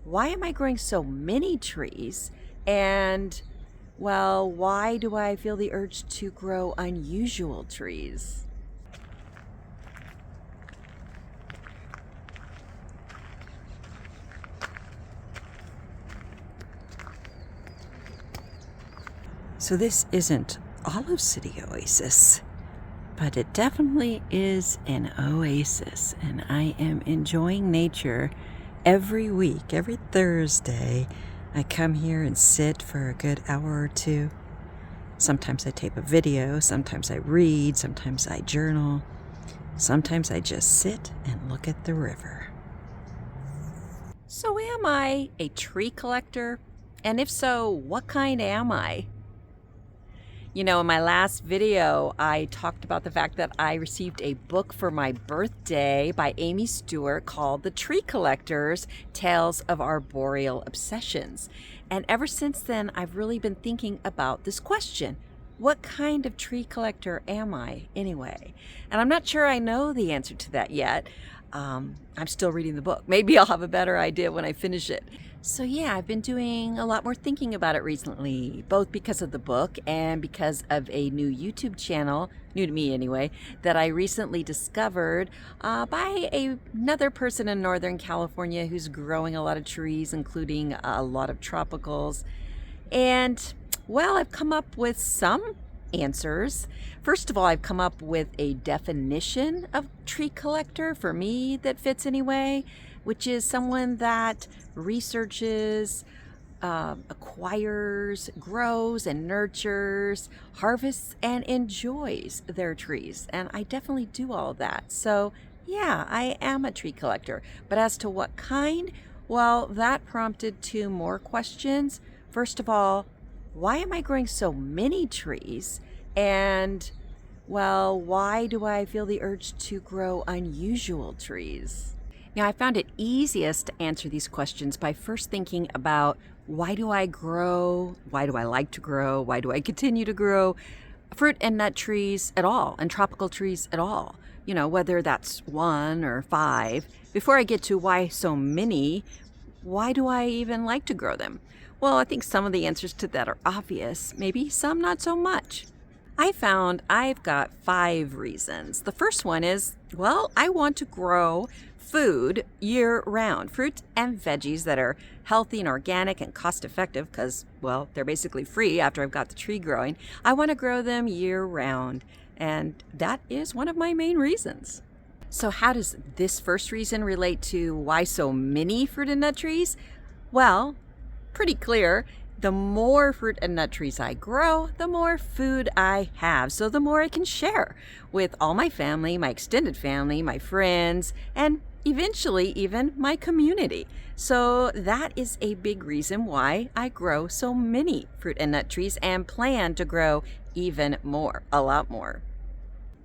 why am I growing so many trees? And, well, why do I feel the urge to grow unusual trees? So this isn't Olive City Oasis, but it definitely is an oasis, and I am enjoying nature every week. Every Thursday, I come here and sit for a good hour or two. Sometimes I tape a video, sometimes I read, sometimes I journal, sometimes I just sit and look at the river. So am I a tree collector? And if so, what kind am I? You know, in my last video, I talked about the fact that I received a book for my birthday by Amy Stewart called The Tree Collectors: Tales of Arboreal Obsessions. And ever since then, I've really been thinking about this question. What kind of tree collector am I anyway? And I'm not sure I know the answer to that yet. I'm still reading the book. Maybe I'll have a better idea when I finish it. So yeah, I've been doing a lot more thinking about it recently, both because of the book and because of a new YouTube channel, new to me anyway, that I recently discovered by another person in Northern California who's growing a lot of trees, including a lot of tropicals. And well, I've come up with some answers. First of all, I've come up with a definition of tree collector for me that fits anyway, which is someone that researches, acquires, grows and nurtures, harvests and enjoys their trees. And I definitely do all of that. So yeah, I am a tree collector. But as to what kind, well, that prompted two more questions. First of all, why am I growing so many trees? And, well, why do I feel the urge to grow unusual trees? Now, I found it easiest to answer these questions by first thinking about why do I grow, why do I like to grow, why do I continue to grow fruit and nut trees at all, and tropical trees at all, you know, whether that's 1 or 5. Before I get to why so many, why do I even like to grow them? Well, I think some of the answers to that are obvious, maybe some not so much. I found I've got 5 reasons. The first one is, well, I want to grow food year-round, fruit and veggies that are healthy and organic and cost-effective because, well, they're basically free after I've got the tree growing. I want to grow them year-round, and that is one of my main reasons. So how does this first reason relate to why so many fruit and nut trees? Well, pretty clear. The more fruit and nut trees I grow, the more food I have. So the more I can share with all my family, my extended family, my friends, and eventually even my community. So that is a big reason why I grow so many fruit and nut trees and plan to grow even more, a lot more.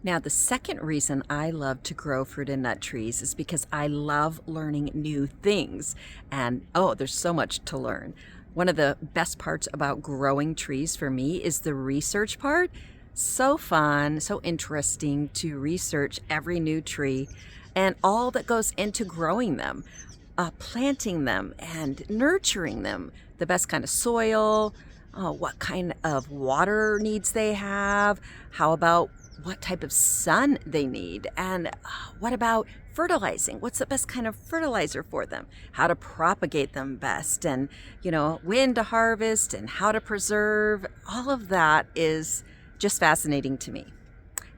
Now, the second reason I love to grow fruit and nut trees is because I love learning new things. And there's so much to learn. One of the best parts about growing trees for me is the research part. So fun, so interesting to research every new tree and all that goes into growing them, planting them and nurturing them, the best kind of soil, what kind of water needs they have, how about what type of sun they need, and what about fertilizing? What's the best kind of fertilizer for them? How to propagate them best, and when to harvest and how to preserve. All of that is just fascinating to me.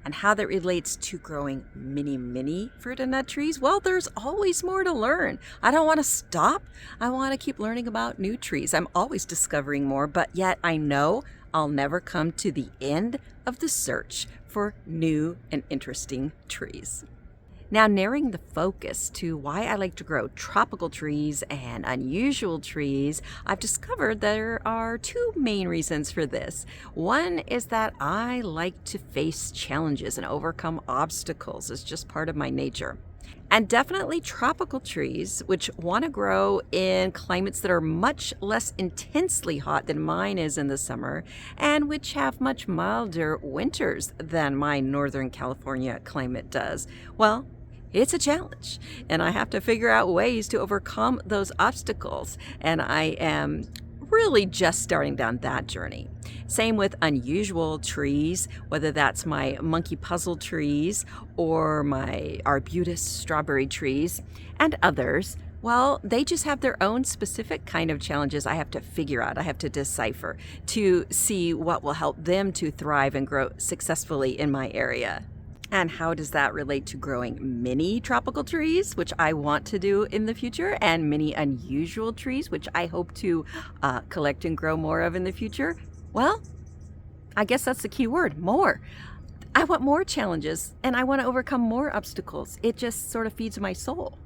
And how that relates to growing many fruit and nut trees, well, there's always more to learn. I don't want to stop. I want to keep learning about new trees. I'm always discovering more, but yet I know I'll never come to the end of the search for new and interesting trees. Now, narrowing the focus to why I like to grow tropical trees and unusual trees, I've discovered there are 2 main reasons for this. One is that I like to face challenges and overcome obstacles. It's just part of my nature. And definitely tropical trees, which want to grow in climates that are much less intensely hot than mine is in the summer, and which have much milder winters than my Northern California climate does. Well, It's a challenge, and I have to figure out ways to overcome those obstacles. And I am really just starting down that journey. Same with unusual trees, whether that's my monkey puzzle trees or my arbutus strawberry trees and others. Well, they just have their own specific kind of challenges I have to figure out, I have to decipher to see what will help them to thrive and grow successfully in my area. And how does that relate to growing mini tropical trees, which I want to do in the future, and many unusual trees, which I hope to collect and grow more of in the future? Well, I guess that's the key word, more. I want more challenges, and I want to overcome more obstacles. It just sort of feeds my soul.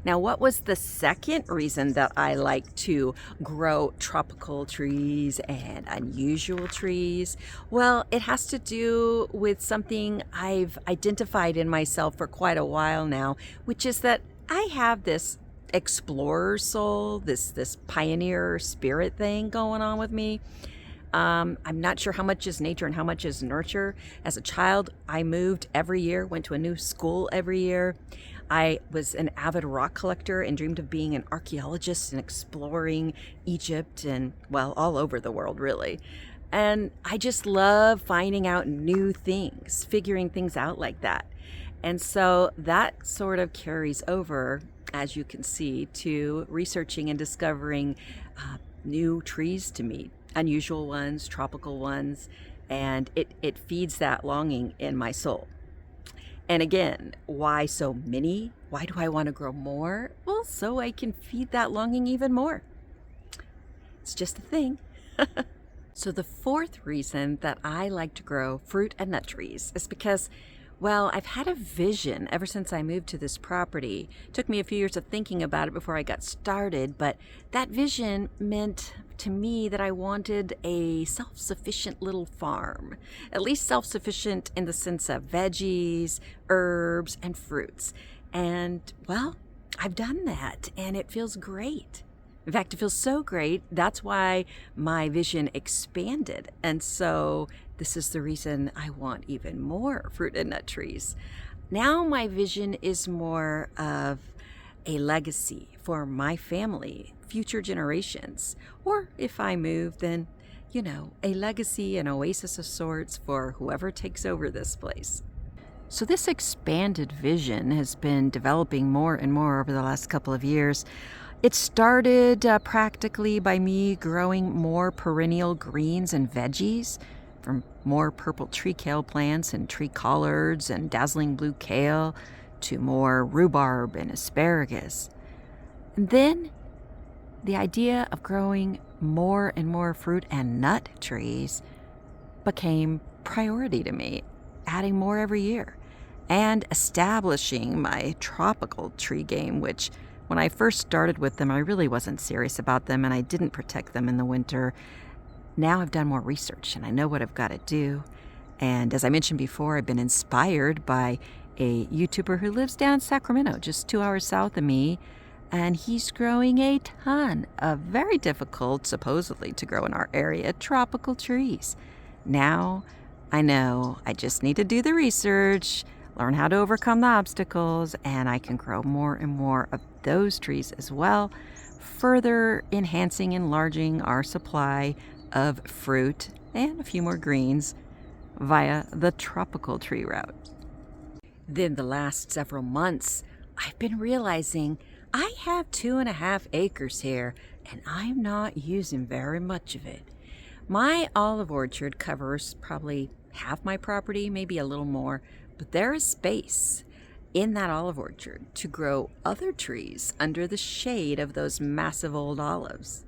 Now, what was the second reason that I like to grow tropical trees and unusual trees? Well, it has to do with something I've identified in myself for quite a while now, which is that I have this explorer soul, this pioneer spirit thing going on with me. I'm not sure how much is nature and how much is nurture. As a child, I moved every year, went to a new school every year. I was an avid rock collector and dreamed of being an archaeologist and exploring Egypt and, well, all over the world, really. And I just love finding out new things, figuring things out like that. And so that sort of carries over, as you can see, to researching and discovering new trees to meet, unusual ones, tropical ones, and it feeds that longing in my soul. And again, why so many? Why do I want to grow more? Well, so I can feed that longing even more. It's just a thing. So the fourth reason that I like to grow fruit and nut trees is because, well, I've had a vision ever since I moved to this property. It took me a few years of thinking about it before I got started, but that vision meant to me that I wanted a self-sufficient little farm, at least self-sufficient in the sense of veggies, herbs, and fruits. And, well, I've done that, and it feels great. In fact, it feels so great, that's why my vision expanded. And so this is the reason I want even more fruit and nut trees. Now my vision is more of a legacy for my family, future generations. Or if I move, then, a legacy, an oasis of sorts for whoever takes over this place. So this expanded vision has been developing more and more over the last couple of years. It started practically by me growing more perennial greens and veggies, from more purple tree kale plants and tree collards and dazzling blue kale to more rhubarb and asparagus. And then the idea of growing more and more fruit and nut trees became priority to me, adding more every year, and establishing my tropical tree game, which when I first started with them, I really wasn't serious about them and I didn't protect them in the winter. Now I've done more research and I know what I've got to do. And as I mentioned before, I've been inspired by a YouTuber who lives down in Sacramento, just 2 hours south of me. And he's growing a ton of very difficult, supposedly to grow in our area, tropical trees. Now I know I just need to do the research, learn how to overcome the obstacles, and I can grow more and more of those trees as well, further enhancing, enlarging our supply of fruit and a few more greens via the tropical tree route. Then the last several months, I've been realizing I have 2.5 acres here and I'm not using very much of it. My olive orchard covers probably half my property, maybe a little more, but there is space in that olive orchard to grow other trees under the shade of those massive old olives.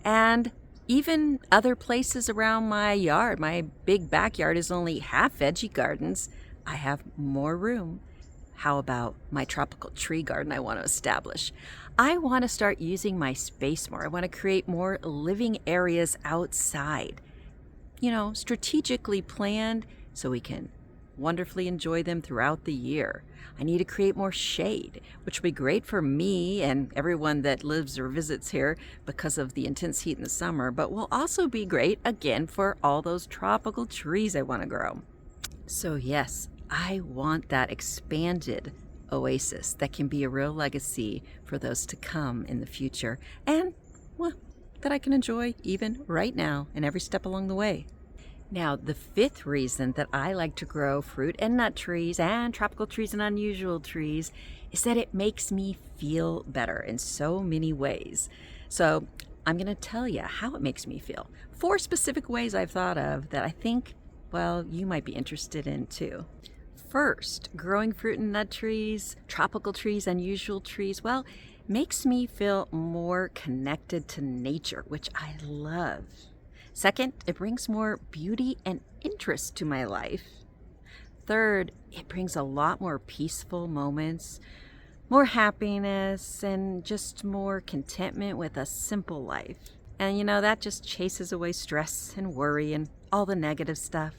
And even other places around my yard. My big backyard is only half veggie gardens. I have more room. How about my tropical tree garden I want to establish? I want to start using my space more. I want to create more living areas outside. Strategically planned so we can wonderfully enjoy them throughout the year. I need to create more shade, which will be great for me and everyone that lives or visits here because of the intense heat in the summer, but will also be great, again, for all those tropical trees I want to grow. So yes, I want that expanded oasis that can be a real legacy for those to come in the future, and, well, that I can enjoy even right now and every step along the way. Now, the fifth reason that I like to grow fruit and nut trees and tropical trees and unusual trees is that it makes me feel better in so many ways. So I'm going to tell you how it makes me feel. 4 specific ways I've thought of that I think, well, you might be interested in too. First, growing fruit and nut trees, tropical trees, unusual trees, well, makes me feel more connected to nature, which I love. Second, it brings more beauty and interest to my life. Third, it brings a lot more peaceful moments, more happiness, and just more contentment with a simple life. And that just chases away stress and worry and all the negative stuff.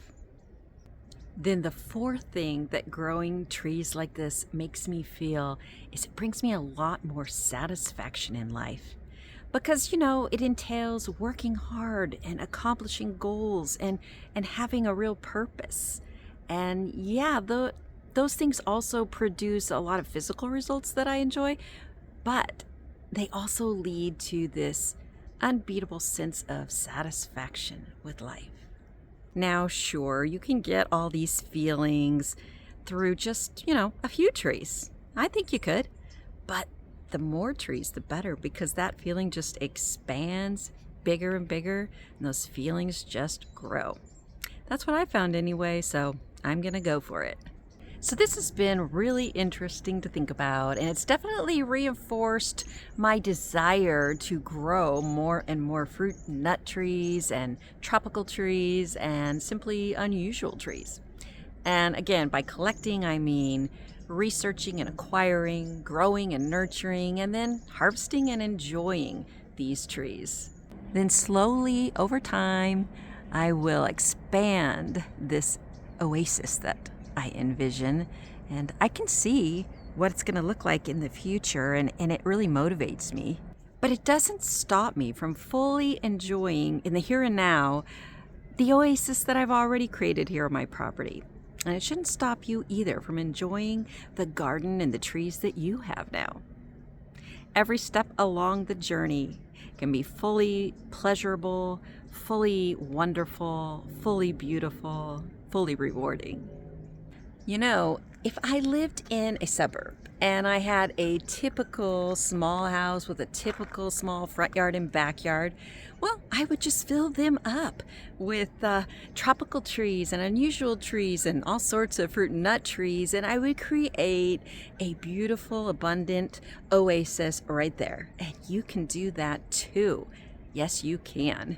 Then the fourth thing that growing trees like this makes me feel is it brings me a lot more satisfaction in life. Because, it entails working hard and accomplishing goals and having a real purpose. And yeah, those things also produce a lot of physical results that I enjoy, but they also lead to this unbeatable sense of satisfaction with life. Now, sure, you can get all these feelings through just, a few trees. I think you could, but the more trees, the better, because that feeling just expands bigger and bigger, and those feelings just grow. That's what I found anyway, so I'm going to go for it. So this has been really interesting to think about, and it's definitely reinforced my desire to grow more and more fruit and nut trees and tropical trees and simply unusual trees. And again, by collecting, I mean researching and acquiring, growing and nurturing, and then harvesting and enjoying these trees. Then slowly, over time, I will expand this oasis that I envision, and I can see what it's going to look like in the future, and it really motivates me. But it doesn't stop me from fully enjoying, in the here and now, the oasis that I've already created here on my property. And it shouldn't stop you either from enjoying the garden and the trees that you have now. Every step along the journey can be fully pleasurable, fully wonderful, fully beautiful, fully rewarding. If I lived in a suburb and I had a typical small house with a typical small front yard and backyard, well, I would just fill them up with tropical trees and unusual trees and all sorts of fruit and nut trees, and I would create a beautiful, abundant oasis right there. And you can do that too. Yes, you can.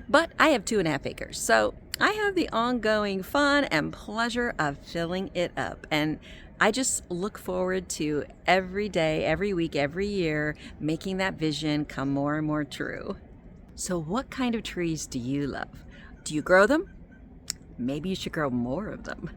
But I have 2.5 acres, so I have the ongoing fun and pleasure of filling it up. And I just look forward to every day, every week, every year, making that vision come more and more true. So what kind of trees do you love? Do you grow them? Maybe you should grow more of them.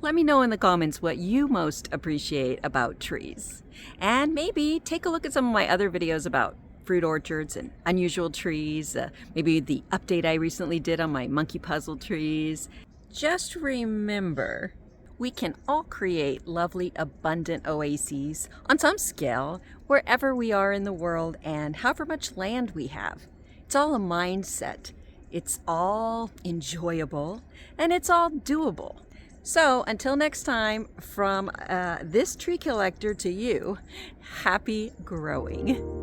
Let me know in the comments what you most appreciate about trees. And maybe take a look at some of my other videos about fruit orchards and unusual trees, maybe the update I recently did on my monkey puzzle trees. Just remember, we can all create lovely, abundant oases on some scale wherever we are in the world and however much land we have. It's all a mindset. It's all enjoyable and it's all doable. So until next time, from this tree collector to you, happy growing.